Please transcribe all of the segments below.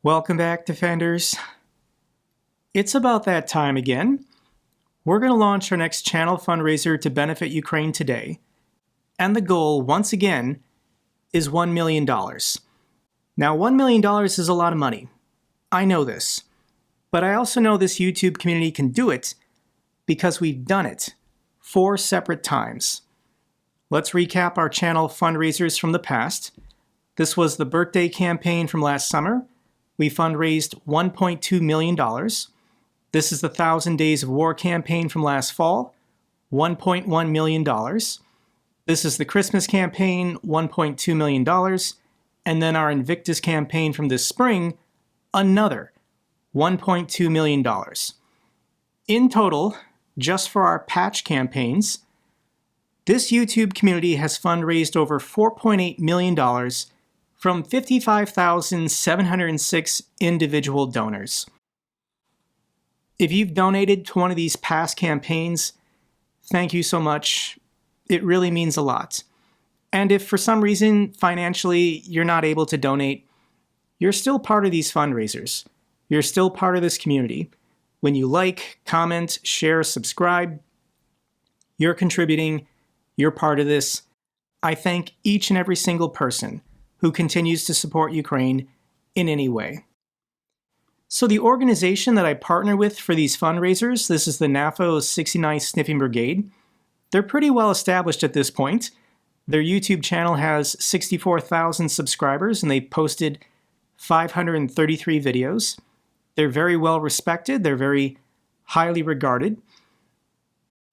Welcome back, Defenders. It's about that time again. We're going to launch our next channel fundraiser to benefit Ukraine today. And the goal, once again, is $1 million. Now, $1 million is a lot of money. I know this. But I also know this YouTube community can do it because we've done it 4 separate times. Let's recap our channel fundraisers from the past. This was the birthday campaign from last summer. We fundraised $1.2 million. This is the 1,000 Days of War campaign from last fall, $1.1 million. This is the Christmas campaign, $1.2 million. And then our Invictus campaign from this spring, another $1.2 million. In total, just for our patch campaigns, this YouTube community has fundraised over $4.8 million from 55,706 individual donors. If you've donated to one of these past campaigns, thank you so much. It really means a lot. And if for some reason financially you're not able to donate, you're still part of these fundraisers. You're still part of this community. When you like, comment, share, subscribe, you're contributing, you're part of this. I thank each and every single person who continues to support Ukraine in any way. So the organization that I partner with for these fundraisers, this is the NAFO 69th Sniffing Brigade. They're pretty well established at this point. Their YouTube channel has 64,000 subscribers and they posted 533 videos. They're very well respected, they're very highly regarded.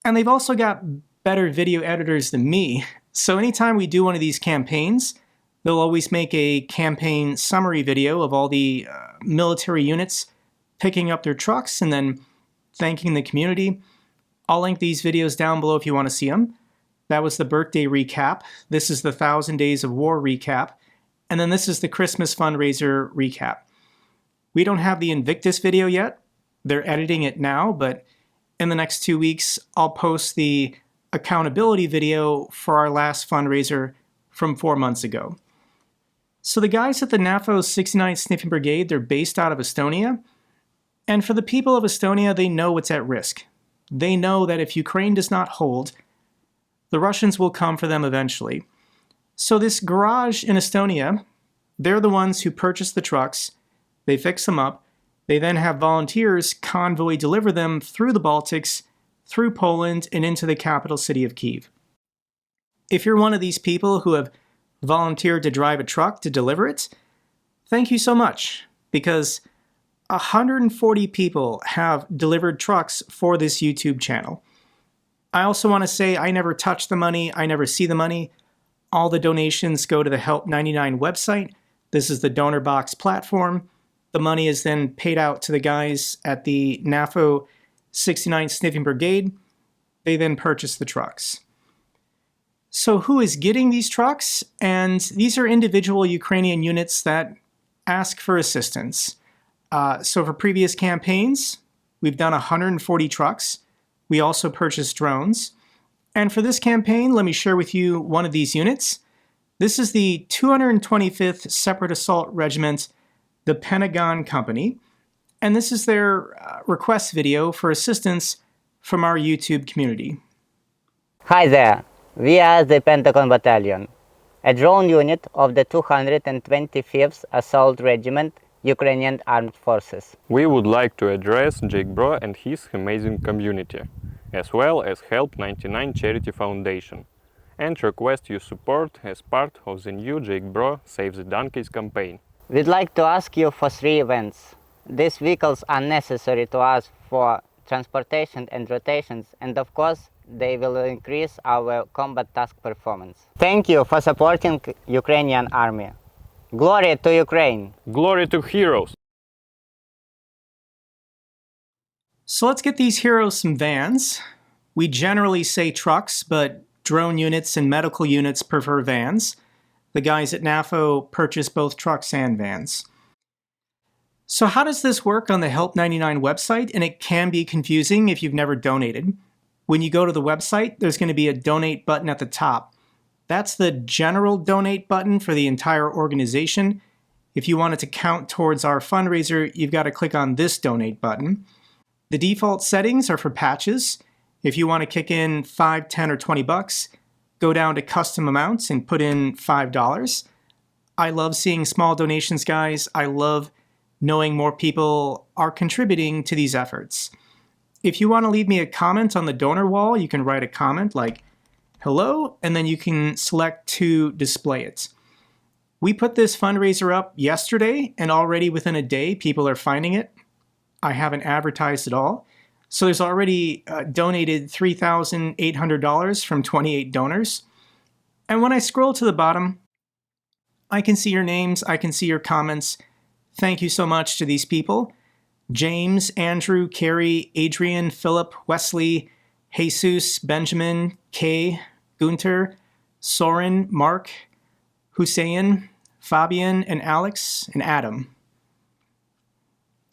And they've also got better video editors than me. So anytime we do one of these campaigns, they'll always make a campaign summary video of all the military units picking up their trucks and then thanking the community. I'll link these videos down below if you want to see them. That was the birthday recap. This is the 1,000 Days of War recap. And then this is the Christmas fundraiser recap. We don't have the Invictus video yet. They're editing it now, but in the next 2 weeks, I'll post the accountability video for our last fundraiser from 4 months ago. So the guys at the NAFO 69th Sniffing Brigade, they're based out of Estonia. And for the people of Estonia, they know what's at risk. They know that if Ukraine does not hold, the Russians will come for them eventually. So this garage in Estonia, they're the ones who purchase the trucks, they fix them up, they then have volunteers convoy deliver them through the Baltics, through Poland, and into the capital city of Kyiv. If you're one of these people who have volunteered to drive a truck to deliver it, thank you so much, because 140 people have delivered trucks for this YouTube channel. I also want to say I never touch the money, I never see the money. All the donations go to the Help 99 website. This is the donor box platform. The money is then paid out to the guys at the NAFO 69th Sniffing Brigade. They then purchase the trucks. So who is getting these trucks? And these are individual Ukrainian units that ask for assistance. So for previous campaigns, we've done 140 trucks. We also purchased drones. And for this campaign, let me share with you one of these units. This is the 225th Separate Assault Regiment, the Pentagon Company. And this is their request video for assistance from our YouTube community. Hi there. We are the Pentagon Battalion, a drone unit of the 225th Assault Regiment, Ukrainian Armed Forces. We would like to address Jake Bro and his amazing community, as well as Help 99 Charity Foundation, and request your support as part of the new Jake Bro Save the Donkeys campaign. We'd like to ask you for 3 events. These vehicles are necessary to us for transportation and rotations, and of course, they will increase our combat task performance. Thank you for supporting Ukrainian Army. Glory to Ukraine! Glory to heroes! So let's get these heroes some vans. We generally say trucks, but drone units and medical units prefer vans. The guys at NAFO purchase both trucks and vans. So how does this work on the Help 99 website? And it can be confusing if you've never donated. When you go to the website, there's going to be a donate button at the top. That's the general donate button for the entire organization. If you want it to count towards our fundraiser, you've got to click on this donate button. The default settings are for patches. If you want to kick in 5, 10, or 20 bucks, go down to custom amounts and put in $5. I love seeing small donations, guys. I love knowing more people are contributing to these efforts. If you want to leave me a comment on the donor wall, you can write a comment like, hello, and then you can select to display it. We put this fundraiser up yesterday, and already within a day, people are finding it. I haven't advertised at all. So there's already donated $3,800 from 28 donors. And when I scroll to the bottom, I can see your names, I can see your comments. Thank you so much to these people. James, Andrew, Carrie, Adrian, Philip, Wesley, Jesus, Benjamin, Kay, Gunter, Soren, Mark, Hussein, Fabian, and Alex, and Adam.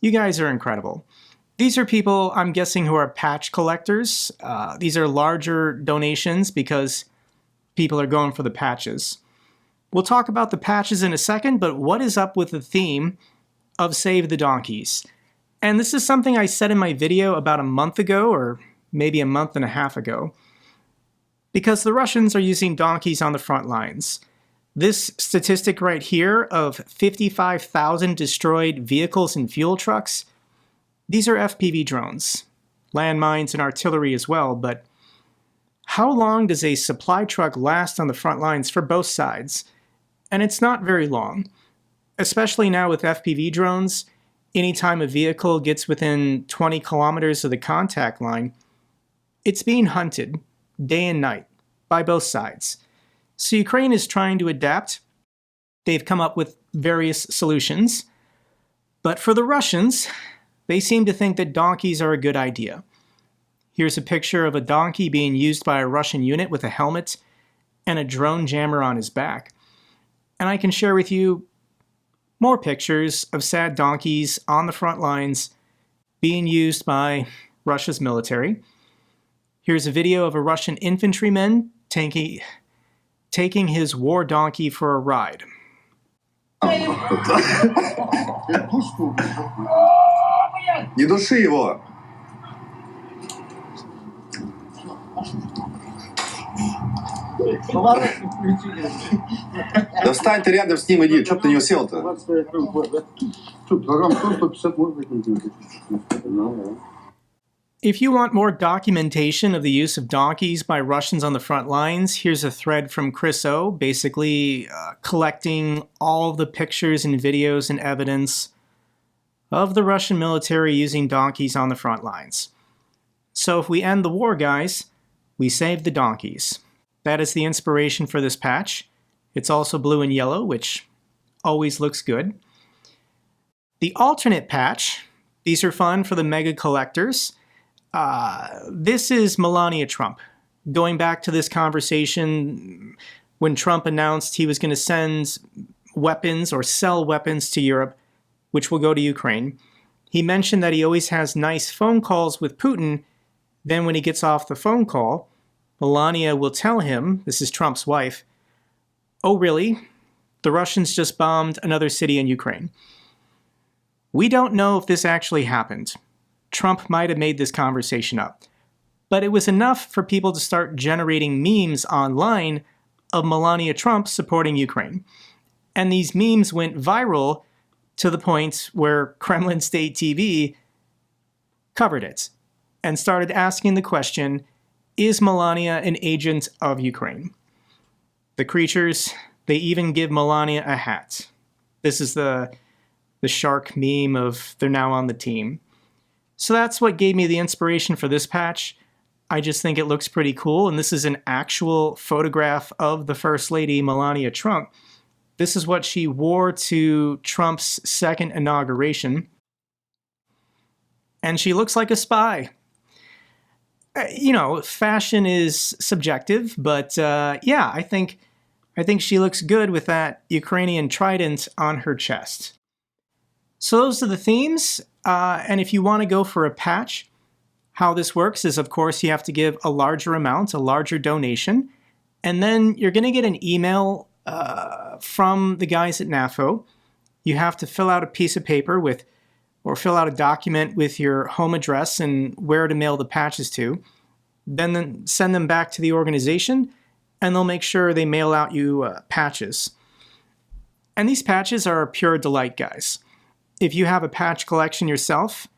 You guys are incredible. These are people, I'm guessing, who are patch collectors. These are larger donations because people are going for the patches. We'll talk about the patches in a second, but what is up with the theme of Save the Donkeys? And this is something I said in my video about a month ago, or maybe a month and a half ago, because the Russians are using donkeys on the front lines. This statistic right here of 55,000 destroyed vehicles and fuel trucks, these are FPV drones, landmines and artillery as well, but how long does a supply truck last on the front lines for both sides? And it's not very long, especially now with FPV drones. Anytime a vehicle gets within 20 kilometers of the contact line, it's being hunted day and night by both sides. So Ukraine is trying to adapt. They've come up with various solutions. But for the Russians, they seem to think that donkeys are a good idea. Here's a picture of a donkey being used by a Russian unit with a helmet and a drone jammer on his back. And I can share with you more pictures of sad donkeys on the front lines being used by Russia's military. Here's a video of a Russian infantryman taking his war donkey for a ride. Не души его! Да встань ты рядом с ним, иди, что ты на него сел-то? If you want more documentation of the use of donkeys by Russians on the front lines, here's a thread from Chris O, basically collecting all of the pictures and videos and evidence of the Russian military using donkeys on the front lines. So if we end the war, guys, we save the donkeys. That is the inspiration for this patch. It's also blue and yellow, which always looks good. The alternate patch, these are fun for the mega collectors. This is Melania Trump. Going back to this conversation when Trump announced he was going to send weapons or sell weapons to Europe, which will go to Ukraine. He mentioned that he always has nice phone calls with Putin. Then when he gets off the phone call, Melania will tell him, this is Trump's wife, oh really? The Russians just bombed another city in Ukraine. We don't know if this actually happened. Trump might have made this conversation up. But it was enough for people to start generating memes online of Melania Trump supporting Ukraine. And these memes went viral to the point where Kremlin State TV covered it and started asking the question, is Melania an agent of Ukraine? The creatures, they even give Melania a hat. This is the shark meme of they're now on the team. So that's what gave me the inspiration for this patch. I just think it looks pretty cool, and this is an actual photograph of the First Lady, Melania Trump. This is what she wore to Trump's second inauguration. And she looks like a spy. You know, fashion is subjective, but yeah, I think she looks good with that Ukrainian trident on her chest. So those are the themes, and if you want to go for a patch, how this works is, of course, you have to give a larger amount, a larger donation, and then you're going to get an email from the guys at NAFO. you have to fill out a piece of paper or fill out a document with your home address and where to mail the patches to. Then send them back to the organization, and they'll make sure they mail out you patches. And these patches are a pure delight, guys. If you have a patch collection yourself,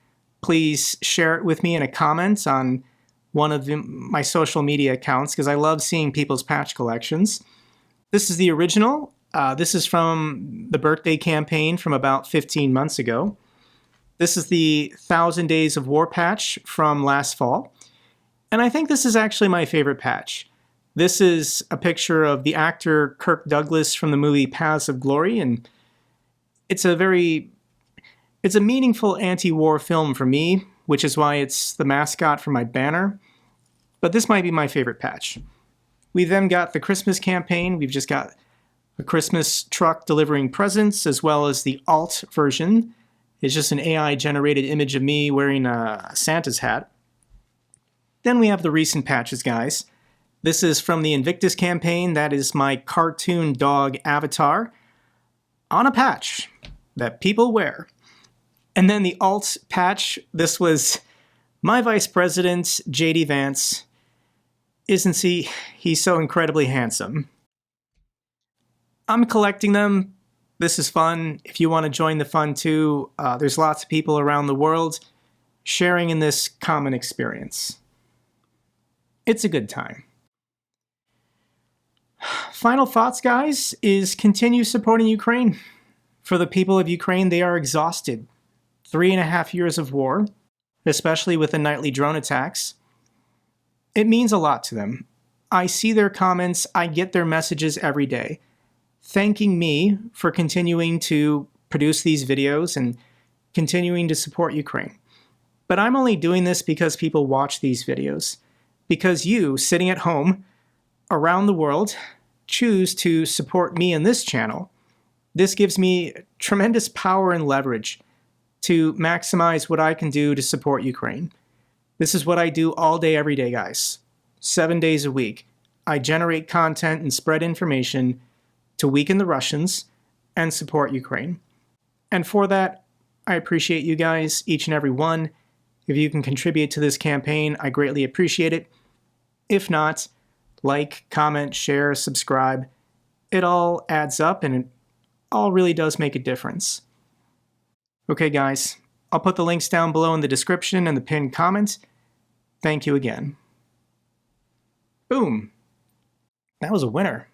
please share it with me in a comment on one of my social media accounts, because I love seeing people's patch collections. This is the original. This is from the birthday campaign from about 15 months ago. This is the 1,000 Days of War patch from last fall. And I think this is actually my favorite patch. This is a picture of the actor Kirk Douglas from the movie Paths of Glory, and it's a meaningful anti-war film for me, which is why it's the mascot for my banner. But this might be my favorite patch. We then got the Christmas campaign. We've just got a Christmas truck delivering presents, as well as the alt version. It's just an AI-generated image of me wearing a Santa's hat. Then we have the recent patches, guys. This is from the Invictus campaign. That is my cartoon dog avatar on a patch that people wear. And then the alt patch, this was my vice president, J.D. Vance. Isn't he? He's so incredibly handsome. I'm collecting them. This is fun. If you want to join the fun too, there's lots of people around the world sharing in this common experience. It's a good time. Final thoughts, guys, is continue supporting Ukraine. For the people of Ukraine, they are exhausted. 3.5 years of war, especially with the nightly drone attacks. It means a lot to them. I see their comments, I get their messages every day, thanking me for continuing to produce these videos and continuing to support Ukraine. But I'm only doing this because people watch these videos. Because you, sitting at home, around the world, choose to support me in this channel. This gives me tremendous power and leverage to maximize what I can do to support Ukraine. This is what I do all day, every day, guys. 7 days a week. I generate content and spread information to weaken the Russians and support Ukraine. And for that, I appreciate you guys, each and every one. If you can contribute to this campaign, I greatly appreciate it. If not, like, comment, share, subscribe. It all adds up, and it all really does make a difference. Okay, guys, I'll put the links down below in the description and the pinned comment. Thank you again. Boom. That was a winner.